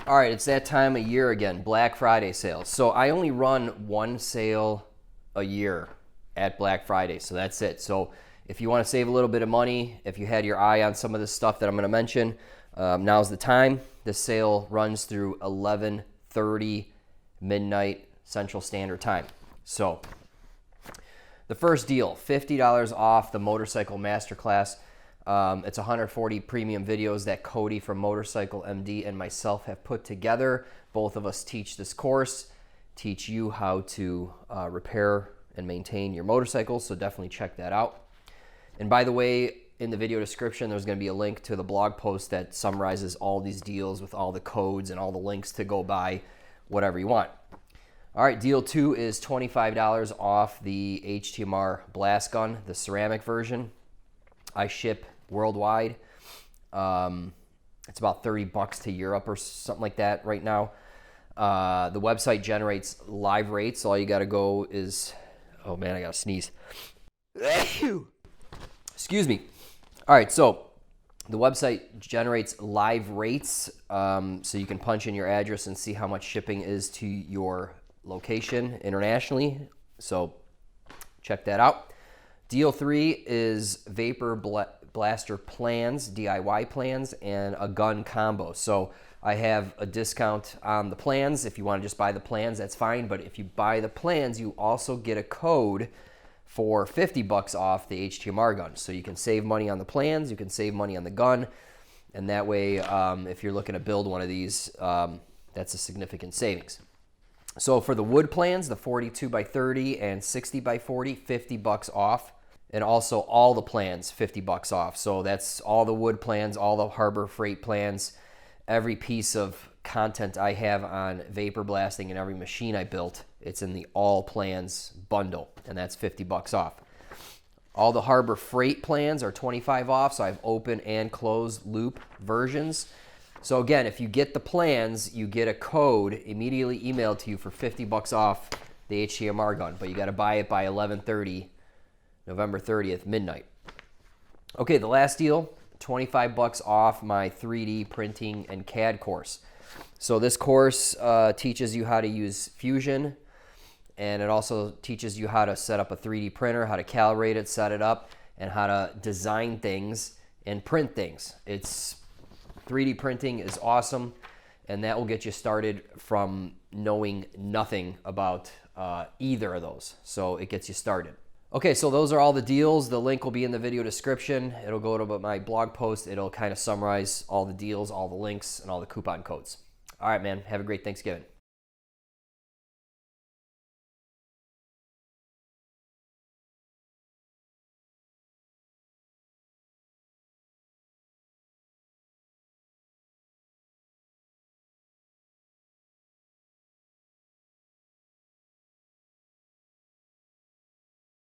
All right, it's that time of year again, Black Friday sales. So I only run one sale a year at Black Friday, so that's it. So if you want to save a little bit of money, if you had your eye on some of the stuff that I'm going to mention, now's the time. This sale runs through 11:30 midnight Central Standard Time. So the first deal, $50 off the Motorcycle Masterclass. It's 140 premium videos that Cody from Motorcycle MD and myself have put together. Both of us teach this course, teach you how to repair and maintain your motorcycle, so definitely check that out. And by the way, in the video description, there's going to be a link to the blog post that summarizes all these deals with all the codes and all the links to go buy whatever you want. All right, deal 2 is $25 off the HTMR blast gun, the ceramic version. I ship worldwide. It's about $30 to Europe or something like that right now. The website generates live rates. All you got to go is, oh man, I got to sneeze. Excuse me. All right, so the website generates live rates, so you can punch in your address and see how much shipping is to your location internationally. So check that out. Deal 3 is Vapor Blaster plans, DIY plans, and a gun combo. So I have a discount on the plans. If you want to just buy the plans, that's fine. But if you buy the plans, you also get a code for $50 off the HTMR gun. So you can save money on the plans, you can save money on the gun, and that way, if you're looking to build one of these, that's a significant savings. So for the wood plans, the 42 by 30 and 60 by 40, $50 off. And also all the plans, $50 off. So that's all the wood plans, all the Harbor Freight plans, every piece of content I have on vapor blasting and every machine I built, it's in the all plans bundle, and that's $50 off. All the Harbor Freight plans are 25 off, so I have open and closed loop versions. So again, if you get the plans, you get a code immediately emailed to you for $50 off the HTMR gun, but you got to buy it by 11:30, November 30th, midnight. Okay, the last deal, $25 off my 3D printing and CAD course. So this course teaches you how to use Fusion, and it also teaches you how to set up a 3D printer, how to calibrate it, set it up, and how to design things and print things. 3D printing is awesome, and that will get you started from knowing nothing about either of those. So it gets you started. Okay, so those are all the deals. The link will be in the video description. It'll go to my blog post. It'll kind of summarize all the deals, all the links, and all the coupon codes. All right, man. Have a great Thanksgiving.